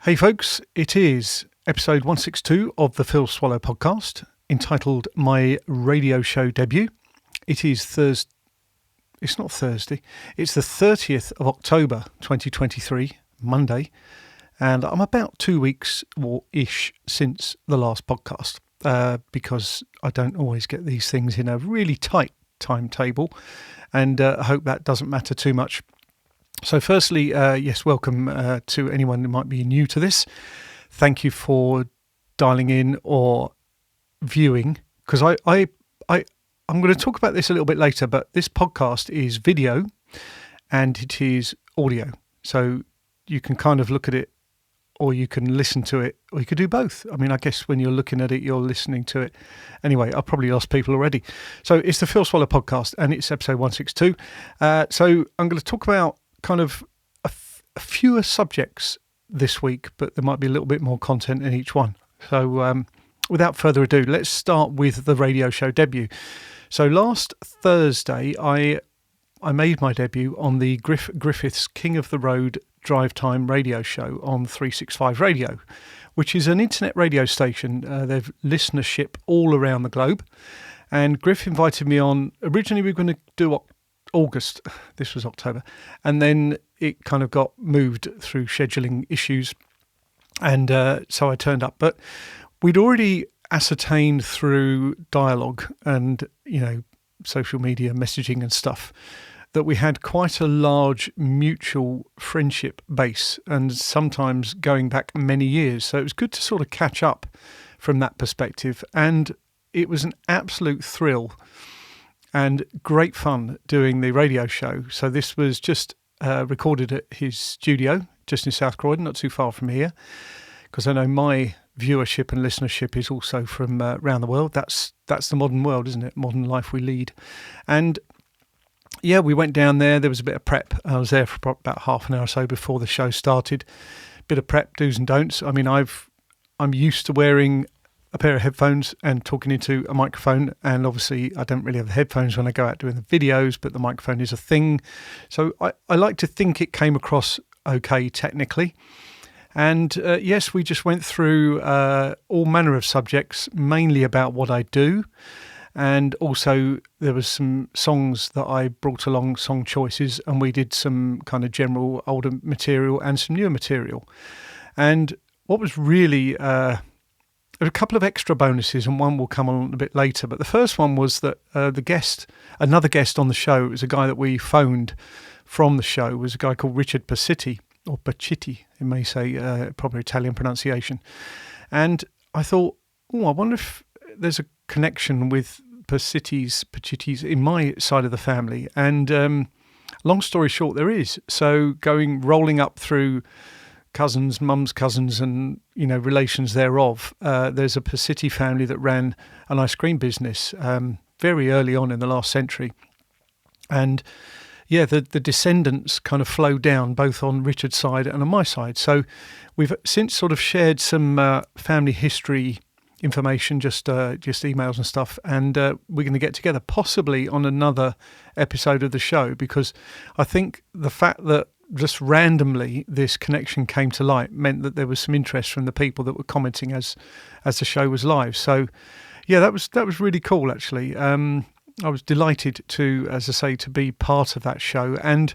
Hey folks, it is episode 162 of the Phil Swallow podcast, entitled My Radio Show Debut. It is Thursday. It's not Thursday. It's the 30th of October 2023, Monday, and I'm about 2 weeks or ish since the last podcast because I don't always get these things in a really tight timetable, and I hope that doesn't matter too much. So firstly, yes, welcome to anyone who might be new to this. Thank you for dialing in or viewing, because I'm going to talk about this a little bit later, but this podcast is video and it is audio. So you can kind of look at it or you can listen to it, or you could do both. I mean, I guess when you're looking at it, you're listening to it. Anyway, I've probably lost people already. So it's the Phil Swallow podcast and it's episode 162. So I'm going to talk about kind of a fewer subjects this week, but there might be a little bit more content in each one. So without further ado, let's start with the radio show debut. So last Thursday, I made my debut on the Griffiths King of the Road Drive Time radio show on 365 Radio, which is an internet radio station. They've listenership all around the globe. And Griff invited me on. Originally, we were going to do August, this was October, and then it kind of got moved through scheduling issues, and so I turned up. But we'd already ascertained through dialogue and, social media messaging and stuff that we had quite a large mutual friendship base, and sometimes going back many years. So it was good to sort of catch up from that perspective, and it was an absolute thrill and great fun doing the radio show. So this was just recorded at his studio, just in South Croydon, not too far from here, because I know my viewership and listenership is also from around the world. That's the modern world, isn't it? Modern life we lead. And yeah, we went down there. There was a bit of prep. I was there for about half an hour or so before the show started. Bit of prep, do's and don'ts. I mean, I'm used to wearing a pair of headphones and talking into a microphone, and obviously I don't really have the headphones when I go out doing the videos, but the microphone is a thing. So I like to think it came across okay technically. And yes, we just went through all manner of subjects, mainly about what I do. And also there was some songs that I brought along, song choices, and we did some kind of general older material and some newer material. And what was really there were a couple of extra bonuses, and one will come on a bit later. But the first one was that another guest on the show, it was a guy that we phoned from the show, was a guy called Richard Pacitti, or Pacitti, you may say, proper Italian pronunciation. And I thought, I wonder if there's a connection with Pacittis in my side of the family. And long story short, there is. So rolling up through cousins, mum's cousins, and relations thereof. There's a Pacitti family that ran an ice cream business very early on in the last century, and yeah, the descendants kind of flow down both on Richard's side and on my side. So we've since sort of shared some family history information, just emails and stuff, and we're going to get together possibly on another episode of the show, because I think the fact that just randomly this connection came to light meant that there was some interest from the people that were commenting as the show was live. So yeah, that was really cool, actually. I was delighted to, as I say, to be part of that show. And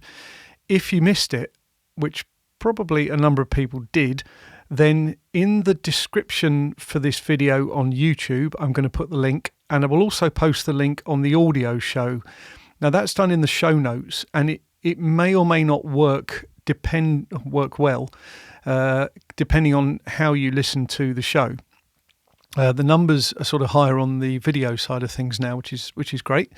if you missed it, which probably a number of people did, then in the description for this video on YouTube, I'm going to put the link, and I will also post the link on the audio show. Now that's done in the show notes, and it may or may not work well, depending on how you listen to the show. The numbers are sort of higher on the video side of things now, which is great.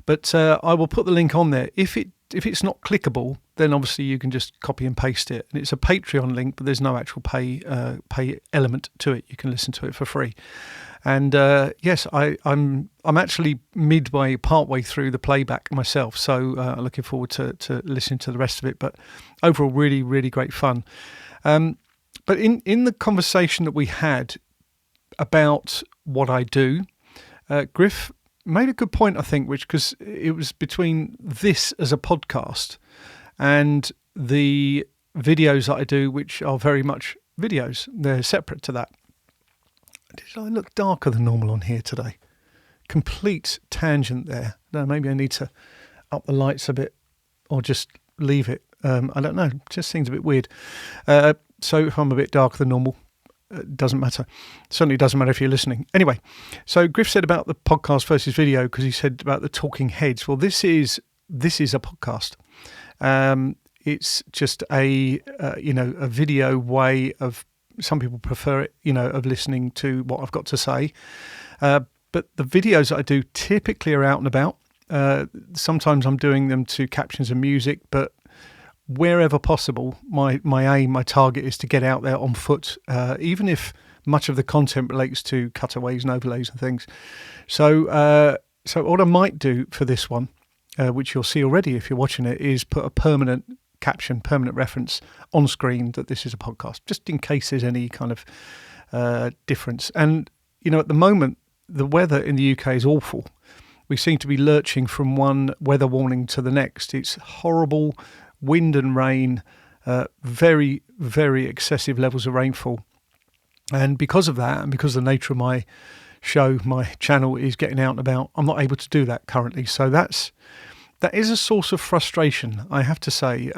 But I will put the link on there. If it's not clickable, then obviously you can just copy and paste it. And it's a Patreon link, but there's no actual pay element to it. You can listen to it for free. And yes, I'm actually partway through the playback myself, so I'm looking forward to listening to the rest of it. But overall, really, really great fun. But in the conversation that we had about what I do, Griff made a good point, I think, because it was between this as a podcast and the videos that I do, which are very much videos. They're separate to that. Did I look darker than normal on here today? Complete tangent there. No, maybe I need to up the lights a bit or just leave it. I don't know. It just seems a bit weird. So if I'm a bit darker than normal, it doesn't matter. Certainly doesn't matter if you're listening. Anyway, so Griff said about the podcast versus video because he said about the talking heads. Well, this is a podcast. It's just a video way of, some people prefer it, of listening to what I've got to say. But the videos that I do typically are out and about. Sometimes I'm doing them to captions and music, but wherever possible, my aim, my target is to get out there on foot, even if much of the content relates to cutaways and overlays and things. So what I might do for this one, which you'll see already if you're watching it, is put a permanent caption, permanent reference on screen that this is a podcast, just in case there's any kind of difference. And, at the moment, the weather in the UK is awful. We seem to be lurching from one weather warning to the next. It's horrible wind and rain, very, very excessive levels of rainfall. And because of that, and because the nature of my show, my channel is getting out and about, I'm not able to do that currently. So that is a source of frustration, I have to say.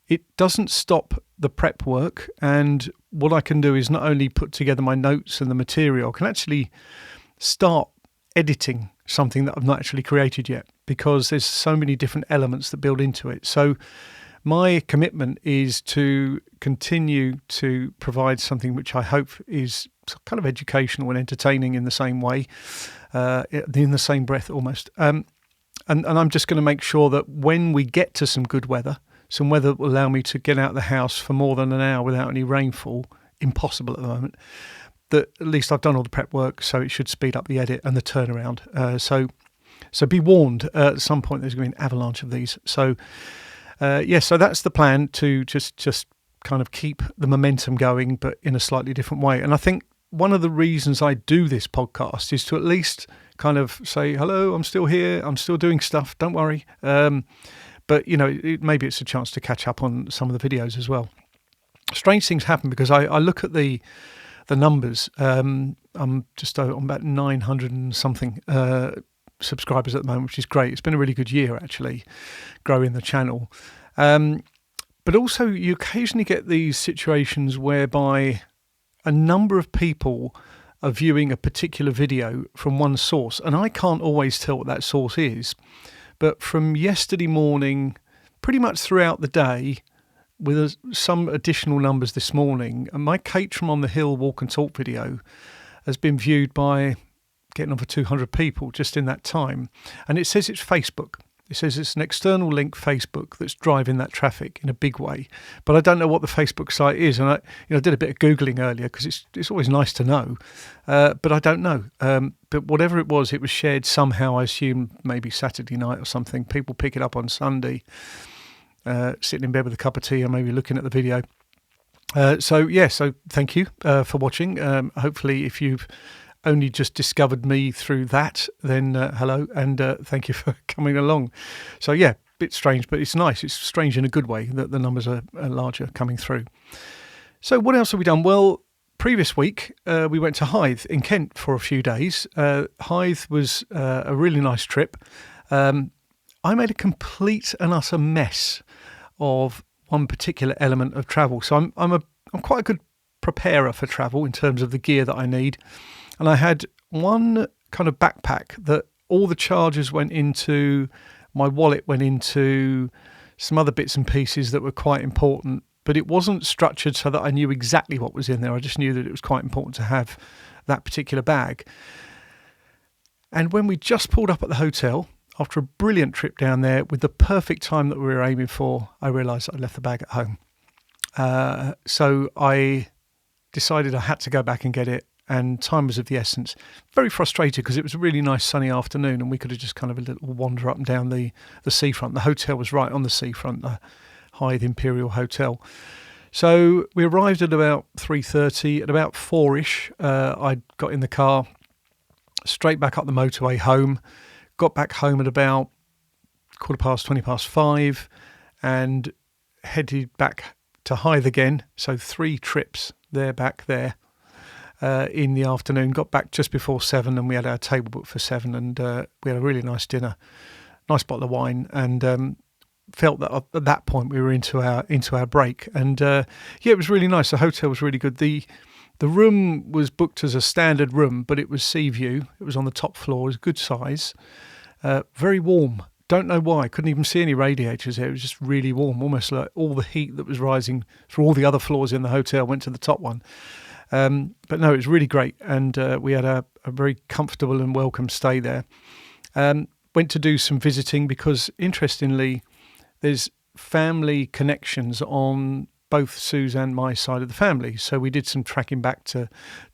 It doesn't stop the prep work, and what I can do is not only put together my notes and the material, I can actually start editing something that I've not actually created yet, because there's so many different elements that build into it. So my commitment is to continue to provide something which I hope is kind of educational and entertaining in the same way, in the same breath almost. And I'm just going to make sure that when we get to some good weather, some weather that will allow me to get out of the house for more than an hour without any rainfall, impossible at the moment, that at least I've done all the prep work, so it should speed up the edit and the turnaround. So be warned, at some point there's going to be an avalanche of these. So so that's the plan, to just kind of keep the momentum going, but in a slightly different way. And I think one of the reasons I do this podcast is to at least kind of say, hello, I'm still here, I'm still doing stuff, don't worry. But, maybe it's a chance to catch up on some of the videos as well. Strange things happen because I look at the numbers. I'm just on about 900 and something subscribers at the moment, which is great. It's been a really good year, actually, growing the channel. But also you occasionally get these situations whereby a number of people are viewing a particular video from one source, and I can't always tell what that source is. But from yesterday morning, pretty much throughout the day, with some additional numbers this morning, and my Caterham on the Hill walk and talk video has been viewed by getting over 200 people just in that time. And it says it's Facebook. It says it's an external link, Facebook, that's driving that traffic in a big way. But I don't know what the Facebook site is. And I did a bit of Googling earlier because it's always nice to know. But I don't know. But whatever it was shared somehow, I assume maybe Saturday night or something. People pick it up on Sunday, sitting in bed with a cup of tea and maybe looking at the video. So thank you for watching. Hopefully if you've only just discovered me through that, then hello, and thank you for coming along. So bit strange, but it's nice. It's strange in a good way that the numbers are larger coming through. So what else have we done? Well, previous week we went to Hythe in Kent for a few days. Hythe was a really nice trip. I made a complete and utter mess of one particular element of travel. So I'm quite a good preparer for travel in terms of the gear that I need. And I had one kind of backpack that all the chargers went into, my wallet went into, some other bits and pieces that were quite important, but it wasn't structured so that I knew exactly what was in there. I just knew that it was quite important to have that particular bag. And when we just pulled up at the hotel, after a brilliant trip down there with the perfect time that we were aiming for, I realised that I left the bag at home. So I decided I had to go back and get it. And time was of the essence. Very frustrated because it was a really nice sunny afternoon and we could have just kind of a little wander up and down the seafront. The hotel was right on the seafront, the Hythe Imperial Hotel. So we arrived at about 3:30. At about 4-ish, I got in the car, straight back up the motorway home. Got back home at about 5:15, and headed back to Hythe again. So 3 trips there, back there in the afternoon. Got back just before 7, and we had our table booked for 7, and we had a really nice dinner, nice bottle of wine, and felt that at that point we were into our break. And it was really nice. The hotel was really good. The room was booked as a standard room, but it was sea view. It was on the top floor. It was good size, very warm. Don't know why. Couldn't even see any radiators there. It was just really warm, almost like all the heat that was rising through all the other floors in the hotel went to the top one. But no, it was really great, and we had a very comfortable and welcome stay there. Went to do some visiting because, interestingly, there's family connections on both Sue's and my side of the family. So we did some tracking back to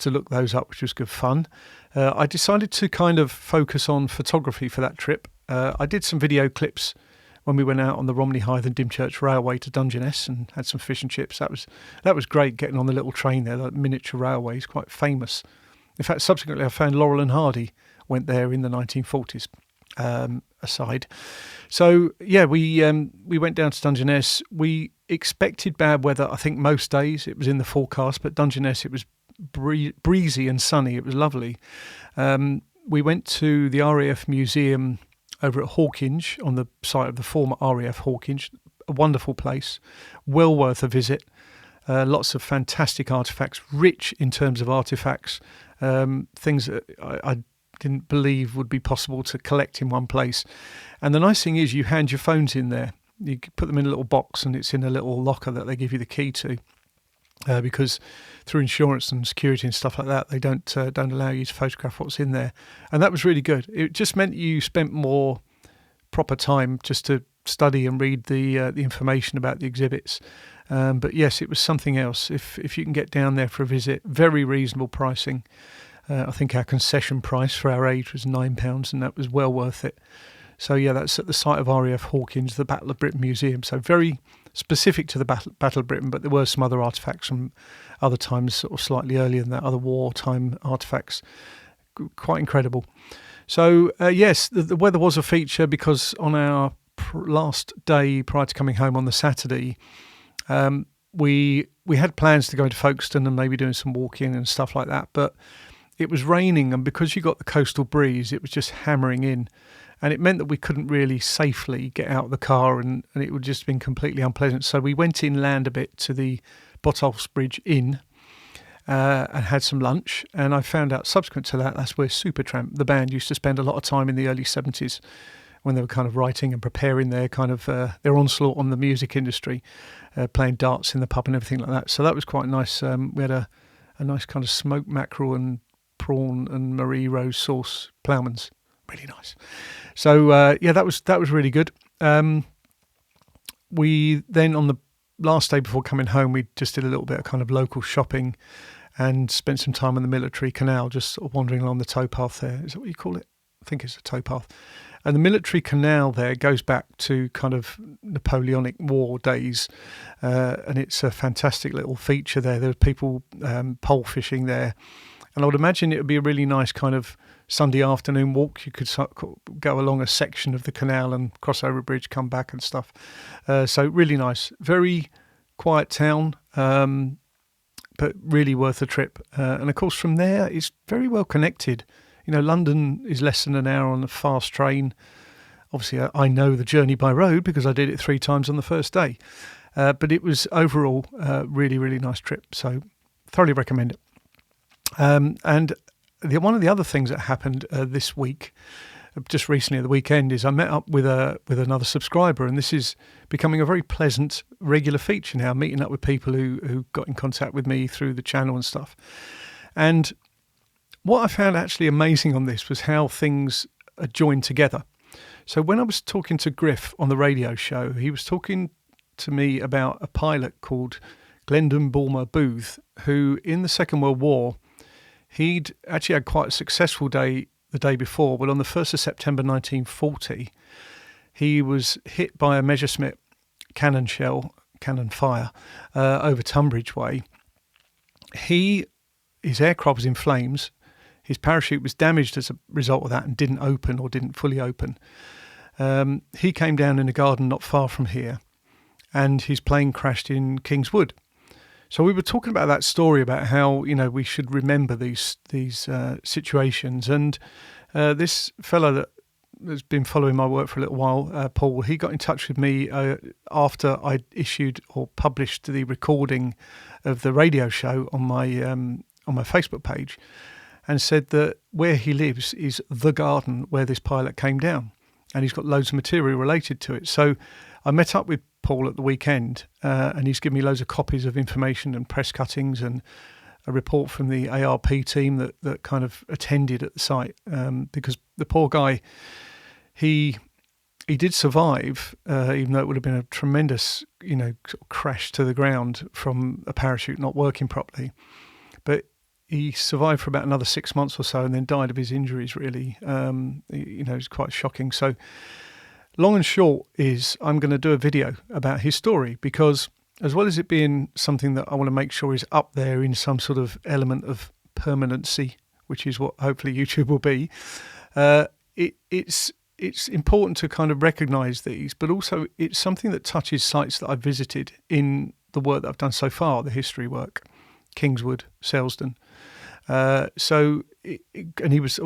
look those up, which was good fun. I decided to kind of focus on photography for that trip. I did some video clips when we went out on the Romney Hythe and Dymchurch Railway to Dungeness and had some fish and chips. That was great, getting on the little train there, that miniature railway is quite famous. In fact, subsequently I found Laurel and Hardy went there in the 1940s. Aside. So we went down to Dungeness. We expected bad weather. I think most days it was in the forecast, but Dungeness, it was breezy and sunny. It was lovely. We went to the RAF Museum over at Hawkinge, on the site of the former RAF Hawkinge. A wonderful place, well worth a visit. Lots of fantastic artefacts, rich in terms of artefacts, things that I didn't believe would be possible to collect in one place. And the nice thing is you hand your phones in there. You put them in a little box and it's in a little locker that they give you the key to, because through insurance and security and stuff like that, they don't allow you to photograph what's in there. And that was really good. It just meant you spent more proper time just to study and read the information about the exhibits. But yes, it was something else. If you can get down there for a visit, very reasonable pricing. I think our concession price for our age was £9, and that was well worth it. So that's at the site of RAF Hawkinge, the Battle of Britain Museum. So very specific to the Battle of Britain, but there were some other artefacts from other times, sort of slightly earlier than that, other wartime artefacts. Quite incredible. So yes, the weather was a feature, because on our last day prior to coming home on the Saturday, we had plans to go to Folkestone and maybe doing some walking and stuff like that, but it was raining, and because you got the coastal breeze, it was just hammering in, and it meant that we couldn't really safely get out of the car, and it would just been completely unpleasant. So we went inland a bit to the Botolph's Bridge Inn and had some lunch, and I found out subsequent to that, that's where Supertramp, the band, used to spend a lot of time in the early 70s when they were kind of writing and preparing their kind of their onslaught on the music industry, playing darts in the pub and everything like that. So that was quite nice. We had a nice kind of smoked mackerel and prawn and Marie Rose sauce ploughman's, really nice. So that was really good. We then, on the last day before coming home, we just did a little bit of kind of local shopping and spent some time on the Military Canal, just sort of wandering along the towpath there. Is that what you call it? I think it's a towpath. And the Military Canal there goes back to kind of Napoleonic War days, and it's a fantastic little feature there. There were people pole fishing there. And I would imagine it would be a really nice kind of Sunday afternoon walk. You could go along a section of the canal and cross over a bridge, come back and stuff. So really nice. Very quiet town, but really worth a trip. And of course from there, it's very well connected. You know, London is less than an hour on a fast train. Obviously, I know the journey by road because I did it 3 times on the first day. But it was overall really, really nice trip. So thoroughly recommend it. And one of the other things that happened this week, just recently at the weekend, is I met up with another subscriber, and this is becoming a very pleasant regular feature now, meeting up with people who got in contact with me through the channel and stuff. And what I found actually amazing on this was how things are joined together. So when I was talking to Griff on the radio show, he was talking to me about a pilot called Glendon Bulmer Booth, who in the Second World War, he'd actually had quite a successful day the day before, but on the 1st of September 1940, he was hit by a Messerschmitt cannon fire over Tunbridge Way. His aircraft was in flames. His parachute was damaged as a result of that and didn't fully open. He came down in a garden not far from here, and his plane crashed in Kingswood. So we were talking about that story about how, we should remember these situations. And this fellow that has been following my work for a little while, Paul, he got in touch with me after I issued or published the recording of the radio show on my Facebook page, and said that where he lives is the garden where this pilot came down, and he's got loads of material related to it. So I met up with Paul at the weekend, and he's given me loads of copies of information and press cuttings and a report from the ARP team that kind of attended at the site, because the poor guy, he did survive, even though it would have been a tremendous, sort of crash to the ground from a parachute not working properly. But he survived for about another 6 months or so and then died of his injuries, really. It's quite shocking. So long and short is I'm going to do a video about his story, because as well as it being something that I want to make sure is up there in some sort of element of permanency, which is what hopefully YouTube will be, it's important to kind of recognise these, but also it's something that touches sites that I've visited in the work that I've done so far, the history work, Kingswood, Selsdon. And he was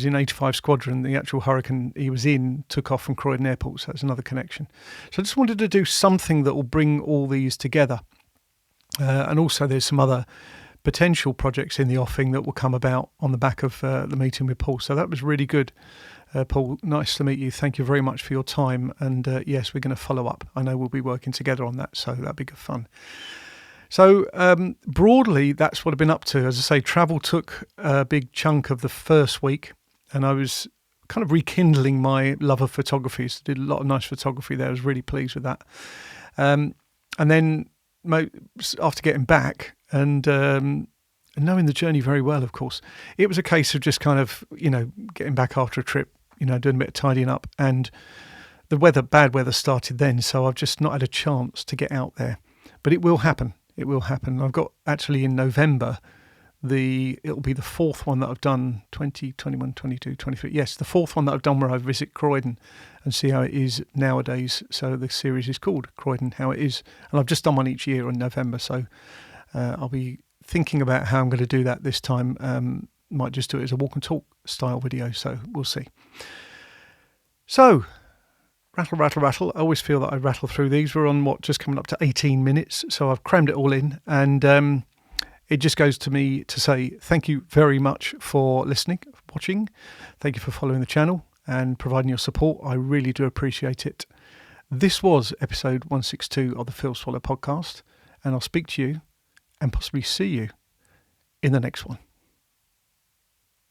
in 85 Squadron. The actual Hurricane he was in took off from Croydon Airport, so that's another connection. So I just wanted to do something that will bring all these together. And also there's some other potential projects in the offing that will come about on the back of the meeting with Paul. So that was really good. Paul, nice to meet you. Thank you very much for your time. And yes, we're going to follow up. I know we'll be working together on that, so that'll be good fun. So broadly, that's what I've been up to. As I say, travel took a big chunk of the first week, and I was kind of rekindling my love of photography. So I did a lot of nice photography there. I was really pleased with that. And then after getting back and knowing the journey very well, of course, it was a case of just kind of, getting back after a trip, doing a bit of tidying up. And the bad weather started then, so I've just not had a chance to get out there. But it will happen. It will happen. I've got actually in November, it'll be the fourth one that I've done, 20, 21, 22, 23. Yes, the fourth one that I've done where I visit Croydon and see how it is nowadays. So the series is called Croydon, How It Is. And I've just done one each year in November. So I'll be thinking about how I'm going to do that this time. Might just do it as a walk and talk style video. So we'll see. So rattle, rattle, rattle. I always feel that I rattle through these. We're on just coming up to 18 minutes. So I've crammed it all in. And it just goes to me to say thank you very much for listening, watching. Thank you for following the channel and providing your support. I really do appreciate it. This was episode 162 of the Phil Swallow podcast. And I'll speak to you and possibly see you in the next one.